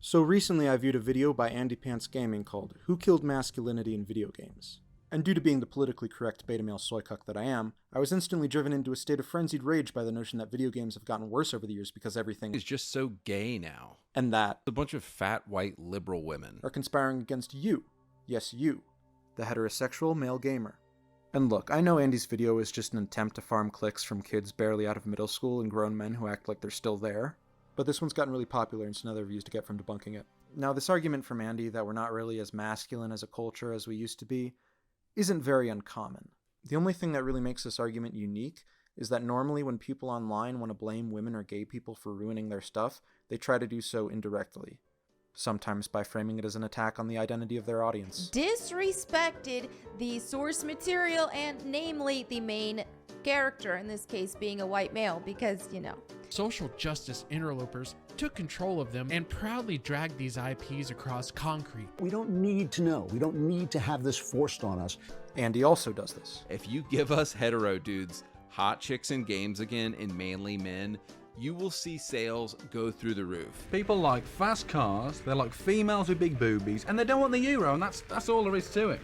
So recently I viewed a video by AndyPants Gaming called Who Killed Masculinity in Video Games? And due to being the politically correct beta male soy cuck that I am, I was instantly driven into a state of frenzied rage by the notion that video games have gotten worse over the years because everything is just so gay now. And that a bunch of fat, white, liberal women are conspiring against you. Yes, you. The heterosexual male gamer. And look, I know Andy's video is just an attempt to farm clicks from kids barely out of middle school and grown men who act like they're still there. But this one's gotten really popular and so now there are views to get from debunking it. Now, this argument from Andy that we're not really as masculine as a culture as we used to be isn't very uncommon. The only thing that really makes this argument unique is that normally when people online want to blame women or gay people for ruining their stuff, they try to do so indirectly. Sometimes by framing it as an attack on the identity of their audience. Disrespected the source material and namely the main character, in this case being a white male, because, you know. Social justice interlopers took control of them and proudly dragged these IPs across concrete. We don't need to know. We don't need to have this forced on us. Andy also does this. If you give us hetero dudes hot chicks in games again and manly men, you will see sales go through the roof. People like fast cars, they're like females with big boobies, and they don't want the euro, and that's all there is to it.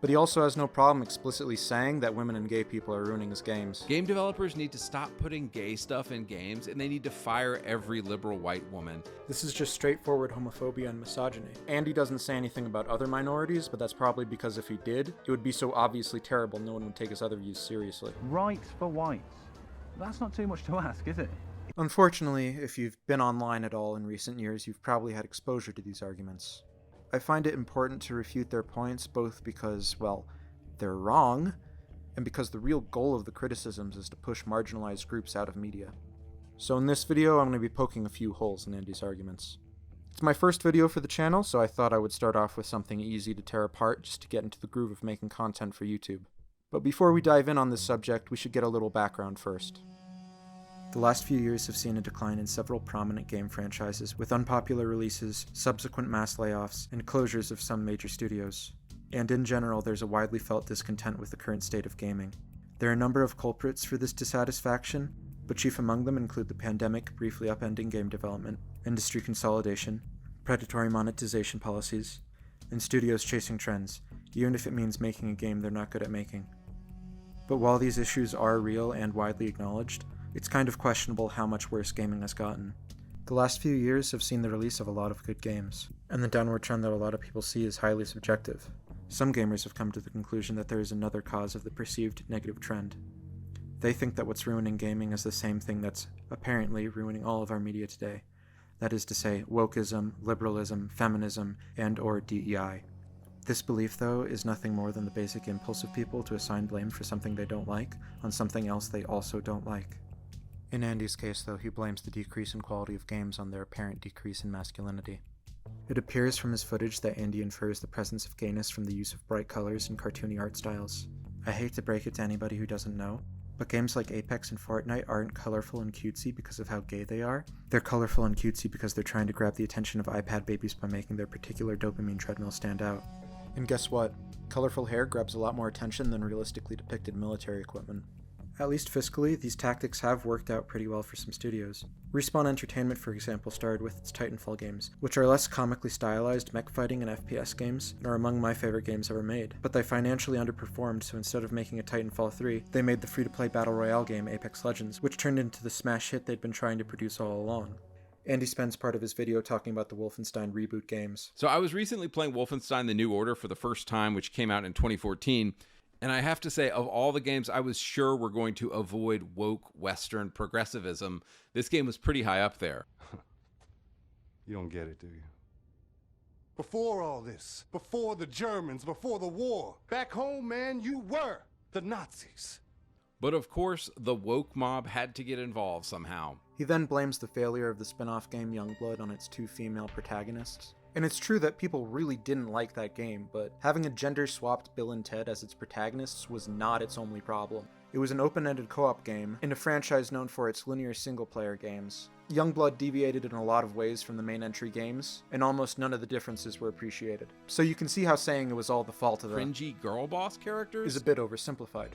But he also has no problem explicitly saying that women and gay people are ruining his games. Game developers need to stop putting gay stuff in games, and they need to fire every liberal white woman. This is just straightforward homophobia and misogyny. Andy doesn't say anything about other minorities, but that's probably because if he did, it would be so obviously terrible no one would take his other views seriously. Rights for whites. That's not too much to ask, is it? Unfortunately, if you've been online at all in recent years, you've probably had exposure to these arguments. I find it important to refute their points both because, well, they're wrong, and because the real goal of the criticisms is to push marginalized groups out of media. So in this video, I'm going to be poking a few holes in Andy's arguments. It's my first video for the channel, so I thought I would start off with something easy to tear apart just to get into the groove of making content for YouTube. But before we dive in on this subject, we should get a little background first. The last few years have seen a decline in several prominent game franchises, with unpopular releases, subsequent mass layoffs, and closures of some major studios. And in general, there's a widely felt discontent with the current state of gaming. There are a number of culprits for this dissatisfaction, but chief among them include the pandemic briefly upending game development, industry consolidation, predatory monetization policies, and studios chasing trends, even if it means making a game they're not good at making. But while these issues are real and widely acknowledged, it's kind of questionable how much worse gaming has gotten. The last few years have seen the release of a lot of good games, and the downward trend that a lot of people see is highly subjective. Some gamers have come to the conclusion that there is another cause of the perceived negative trend. They think that what's ruining gaming is the same thing that's apparently ruining all of our media today. That is to say, wokeism, liberalism, feminism, and/or DEI. This belief, though, is nothing more than the basic impulse of people to assign blame for something they don't like on something else they also don't like. In Andy's case, though, he blames the decrease in quality of games on their apparent decrease in masculinity. It appears from his footage that Andy infers the presence of gayness from the use of bright colors and cartoony art styles. I hate to break it to anybody who doesn't know, but games like Apex and Fortnite aren't colorful and cutesy because of how gay they are. They're colorful and cutesy because they're trying to grab the attention of iPad babies by making their particular dopamine treadmill stand out. And guess what? Colorful hair grabs a lot more attention than realistically depicted military equipment. At least fiscally, these tactics have worked out pretty well for some studios. Respawn Entertainment, for example, started with its Titanfall games, which are less comically stylized mech fighting and FPS games, and are among my favorite games ever made. But they financially underperformed, so instead of making a Titanfall 3, they made the free-to-play battle royale game Apex Legends, which turned into the smash hit they'd been trying to produce all along. Andy spends part of his video talking about the Wolfenstein reboot games. So I was recently playing Wolfenstein The New Order for the first time, which came out in 2014. And I have to say, of all the games I was sure were going to avoid woke Western progressivism, this game was pretty high up there. You don't get it, do you? Before all this, before the Germans, before the war, back home, man, you were the Nazis. But of course, the woke mob had to get involved somehow. He then blames the failure of the spin-off game Youngblood on its two female protagonists. And it's true that people really didn't like that game, but having a gender-swapped Bill and Ted as its protagonists was not its only problem. It was an open-ended co-op game, in a franchise known for its linear single-player games. Youngblood deviated in a lot of ways from the main entry games, and almost none of the differences were appreciated. So you can see how saying it was all the fault of the cringy girl boss characters is a bit oversimplified.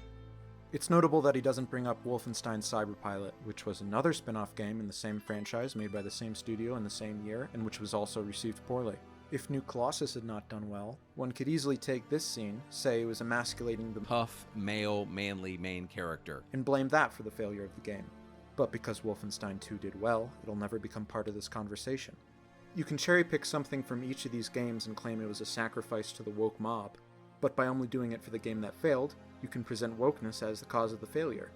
It's notable that he doesn't bring up Wolfenstein Cyberpilot, which was another spin-off game in the same franchise made by the same studio in the same year, and which was also received poorly. If New Colossus had not done well, one could easily take this scene, say it was emasculating the Tough, male, manly main character, and blame that for the failure of the game. But because Wolfenstein 2 did well, it'll never become part of this conversation. You can cherry-pick something from each of these games and claim it was a sacrifice to the woke mob, but by only doing it for the game that failed, you can present wokeness as the cause of the failure.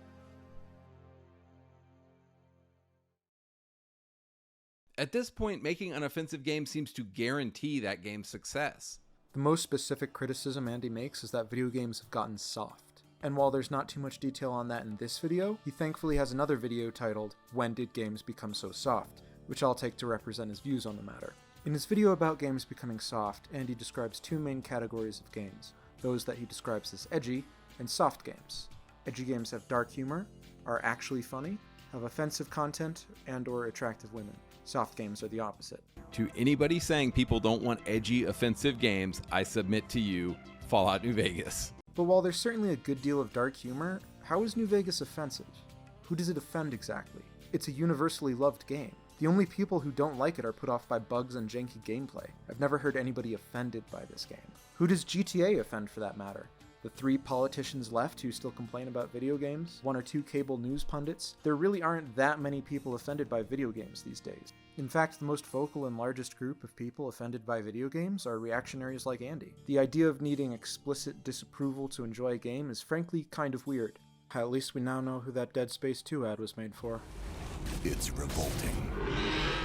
At this point, making an offensive game seems to guarantee that game's success. The most specific criticism Andy makes is that video games have gotten soft. And while there's not too much detail on that in this video, he thankfully has another video titled, "When Did Games Become So Soft?", which I'll take to represent his views on the matter. In his video about games becoming soft, Andy describes two main categories of games, those that he describes as edgy, and soft games. Edgy games have dark humor, are actually funny, have offensive content, and/or attractive women. Soft games are the opposite. To anybody saying people don't want edgy, offensive games, I submit to you, Fallout New Vegas. But while there's certainly a good deal of dark humor, how is New Vegas offensive? Who does it offend exactly? It's a universally loved game. The only people who don't like it are put off by bugs and janky gameplay. I've never heard anybody offended by this game. Who does GTA offend for that matter? The 3 politicians left who still complain about video games? 1 or 2 cable news pundits? There really aren't that many people offended by video games these days. In fact, the most vocal and largest group of people offended by video games are reactionaries like Andy. The idea of needing explicit disapproval to enjoy a game is frankly kind of weird. At least we now know who that Dead Space 2 ad was made for. It's revolting.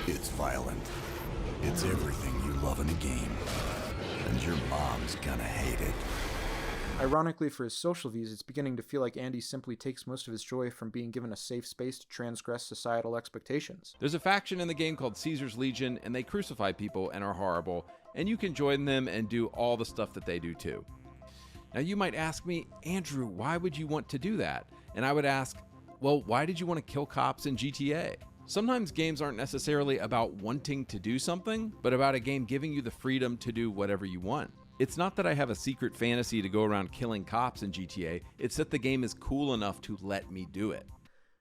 It's violent. It's everything you love in a game. And your mom's gonna hate it. Ironically for his social views, it's beginning to feel like Andy simply takes most of his joy from being given a safe space to transgress societal expectations. There's a faction in the game called Caesar's Legion, and they crucify people and are horrible, and you can join them and do all the stuff that they do too. Now you might ask me, Andrew, why would you want to do that? And I would ask, well, why did you want to kill cops in GTA? Sometimes games aren't necessarily about wanting to do something, but about a game giving you the freedom to do whatever you want. It's not that I have a secret fantasy to go around killing cops in GTA, it's that the game is cool enough to let me do it.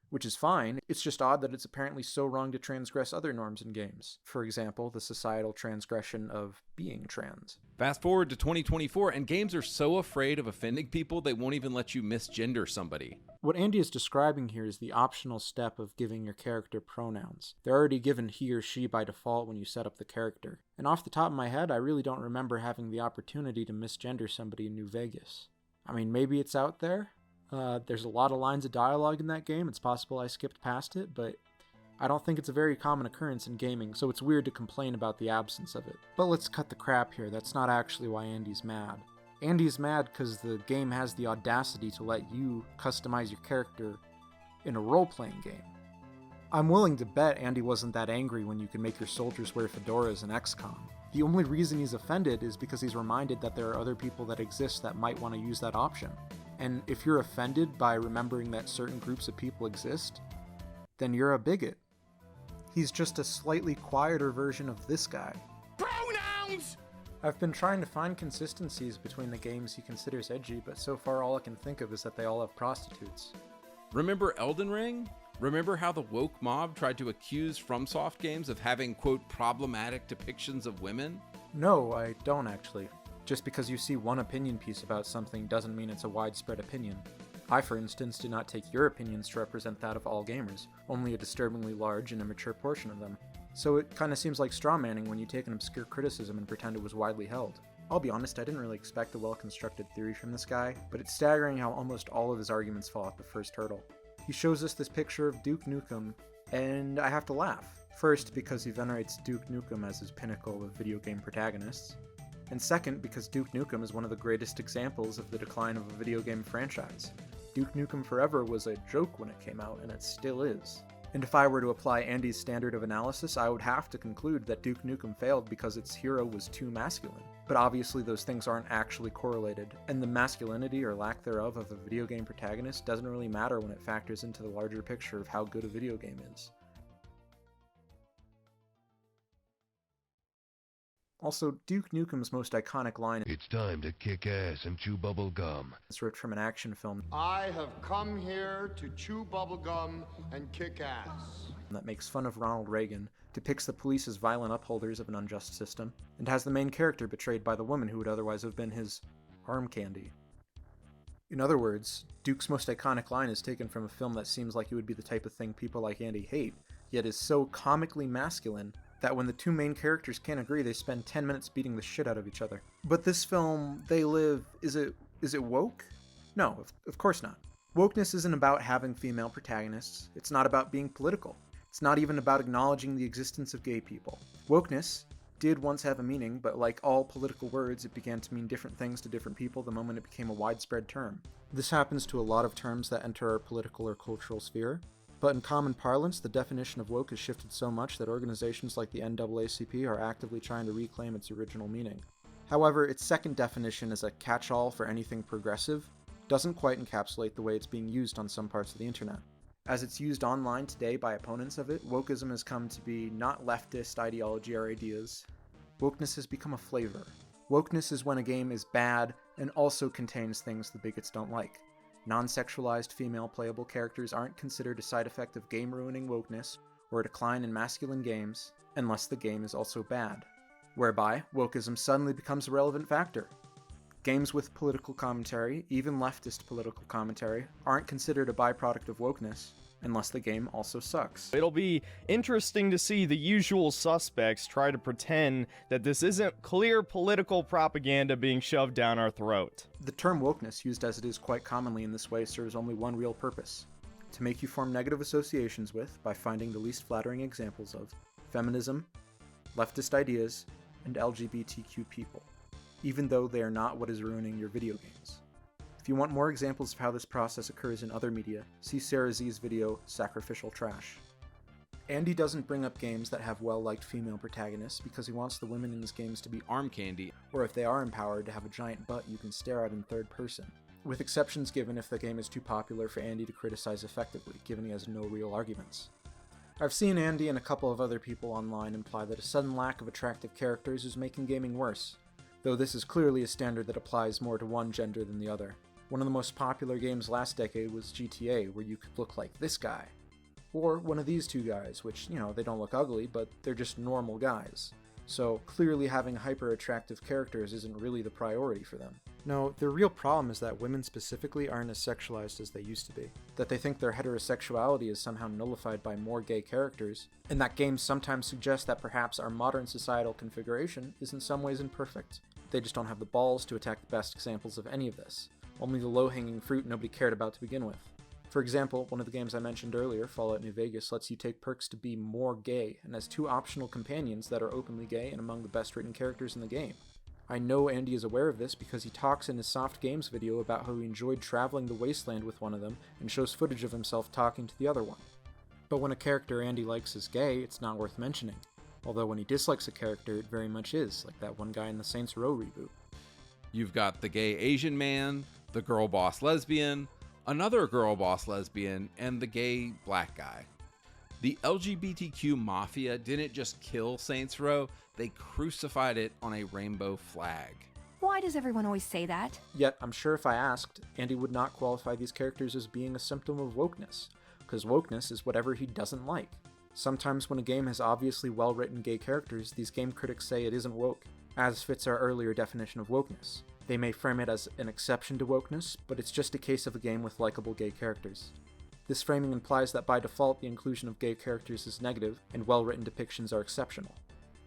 Which is fine, it's just odd that it's apparently so wrong to transgress other norms in games. For example, the societal transgression of being trans. Fast forward to 2024, and games are so afraid of offending people they won't even let you misgender somebody. What Andy is describing here is the optional step of giving your character pronouns. They're already given he or she by default when you set up the character. And off the top of my head, I really don't remember having the opportunity to misgender somebody in New Vegas. I mean, maybe it's out there. There's a lot of lines of dialogue in that game. It's possible I skipped past it, but I don't think it's a very common occurrence in gaming, so it's weird to complain about the absence of it. But let's cut the crap here. That's not actually why Andy's mad. Andy's mad because the game has the audacity to let you customize your character in a role-playing game. I'm willing to bet Andy wasn't that angry when you can make your soldiers wear fedoras in XCOM. The only reason he's offended is because he's reminded that there are other people that exist that might want to use that option. And if you're offended by remembering that certain groups of people exist, then you're a bigot. He's just a slightly quieter version of this guy. Pronouns! I've been trying to find consistencies between the games he considers edgy, but so far all I can think of is that they all have prostitutes. Remember Elden Ring? Remember how the woke mob tried to accuse FromSoft games of having, quote, problematic depictions of women? No, I don't actually. Just because you see one opinion piece about something doesn't mean it's a widespread opinion. I, for instance, do not take your opinions to represent that of all gamers, only a disturbingly large and immature portion of them. So it kinda seems like strawmanning when you take an obscure criticism and pretend it was widely held. I'll be honest, I didn't really expect a well-constructed theory from this guy, but it's staggering how almost all of his arguments fall at the first hurdle. He shows us this picture of Duke Nukem, and I have to laugh. First, because he venerates Duke Nukem as his pinnacle of video game protagonists. And second, because Duke Nukem is one of the greatest examples of the decline of a video game franchise. Duke Nukem Forever was a joke when it came out, and it still is. And if I were to apply Andy's standard of analysis, I would have to conclude that Duke Nukem failed because its hero was too masculine. But obviously those things aren't actually correlated, and the masculinity or lack thereof of a video game protagonist doesn't really matter when it factors into the larger picture of how good a video game is. Also, Duke Nukem's most iconic line It's time to kick ass and chew bubble gum. is ripped from an action film I have come here to chew bubblegum and kick ass. that makes fun of Ronald Reagan, depicts the police as violent upholders of an unjust system, and has the main character betrayed by the woman who would otherwise have been his arm candy. In other words, Duke's most iconic line is taken from a film that seems like it would be the type of thing people like Andy hate, yet is so comically masculine that when the two main characters can't agree, they spend 10 minutes beating the shit out of each other. But this film, They Live, is it woke? No, of course not. Wokeness isn't about having female protagonists. It's not about being political. It's not even about acknowledging the existence of gay people. Wokeness did once have a meaning, but like all political words, it began to mean different things to different people the moment it became a widespread term. This happens to a lot of terms that enter our political or cultural sphere, but in common parlance, the definition of woke has shifted so much that organizations like the NAACP are actively trying to reclaim its original meaning. However, its second definition as a catch-all for anything progressive doesn't quite encapsulate the way it's being used on some parts of the internet. As it's used online today by opponents of it, wokeism has come to be not leftist ideology or ideas. Wokeness has become a flavor. Wokeness is when a game is bad and also contains things the bigots don't like. Non-sexualized female playable characters aren't considered a side effect of game-ruining wokeness or a decline in masculine games unless the game is also bad, whereby wokeism suddenly becomes a relevant factor. Games with political commentary, even leftist political commentary, aren't considered a byproduct of wokeness unless the game also sucks. It'll be interesting to see the usual suspects try to pretend that this isn't clear political propaganda being shoved down our throat. The term wokeness, used as it is quite commonly in this way, serves only one real purpose: to make you form negative associations with by finding the least flattering examples of feminism, leftist ideas, and LGBTQ people, even though they are not what is ruining your video games. If you want more examples of how this process occurs in other media, see Sarah Z's video, Sacrificial Trash. Andy doesn't bring up games that have well-liked female protagonists because he wants the women in his games to be Arm candy. or if they are empowered, to have a giant butt you can stare at in third person, with exceptions given if the game is too popular for Andy to criticize effectively, given he has no real arguments. I've seen Andy and a couple of other people online imply that a sudden lack of attractive characters is making gaming worse, though this is clearly a standard that applies more to one gender than the other. One of the most popular games last decade was GTA, where you could look like this guy. Or one of these two guys, which, they don't look ugly, but they're just normal guys. So clearly having hyper-attractive characters isn't really the priority for them. No, the real problem is that women specifically aren't as sexualized as they used to be. That they think their heterosexuality is somehow nullified by more gay characters, and that games sometimes suggest that perhaps our modern societal configuration is in some ways imperfect. They just don't have the balls to attack the best examples of any of this. Only the low-hanging fruit nobody cared about to begin with. For example, one of the games I mentioned earlier, Fallout New Vegas, lets you take perks to be more gay, and has two optional companions that are openly gay and among the best-written characters in the game. I know Andy is aware of this because he talks in his Soft Games video about how he enjoyed traveling the wasteland with one of them, and shows footage of himself talking to the other one. But when a character Andy likes is gay, it's not worth mentioning. Although when he dislikes a character, it very much is, like that one guy in the Saints Row reboot. You've got the gay Asian man, the girl boss lesbian, another girl boss lesbian, and the gay black guy. The LGBTQ mafia didn't just kill Saints Row, they crucified it on a rainbow flag. Why does everyone always say that? Yet, I'm sure if I asked, Andy would not qualify these characters as being a symptom of wokeness, because wokeness is whatever he doesn't like. Sometimes when a game has obviously well-written gay characters, these game critics say it isn't woke, as fits our earlier definition of wokeness. They may frame it as an exception to wokeness, but it's just a case of a game with likable gay characters. This framing implies that by default the inclusion of gay characters is negative, and well-written depictions are exceptional.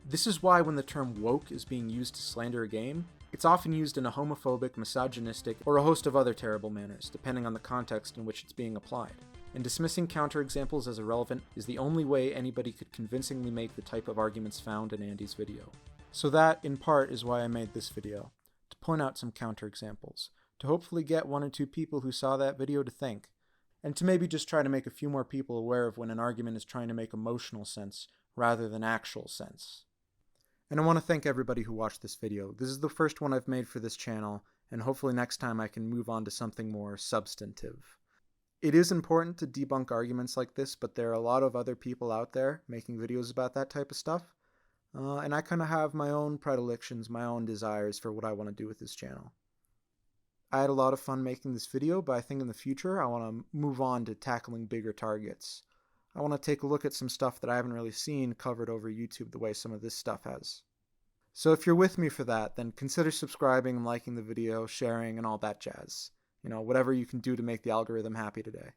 This is why when the term woke is being used to slander a game, it's often used in a homophobic, misogynistic, or a host of other terrible manners, depending on the context in which it's being applied. And dismissing counterexamples as irrelevant is the only way anybody could convincingly make the type of arguments found in Andy's video. So that, in part, is why I made this video, to point out some counterexamples, to hopefully get one or two people who saw that video to think, and to maybe just try to make a few more people aware of when an argument is trying to make emotional sense rather than actual sense. And I want to thank everybody who watched this video. This is the first one I've made for this channel, and hopefully next time I can move on to something more substantive. It is important to debunk arguments like this, but there are a lot of other people out there making videos about that type of stuff, And I kind of have my own predilections, my own desires for what I want to do with this channel. I had a lot of fun making this video, but I think in the future I want to move on to tackling bigger targets. I want to take a look at some stuff that I haven't really seen covered over YouTube the way some of this stuff has. So if you're with me for that, then consider subscribing and liking the video, sharing, and all that jazz. Whatever you can do to make the algorithm happy today.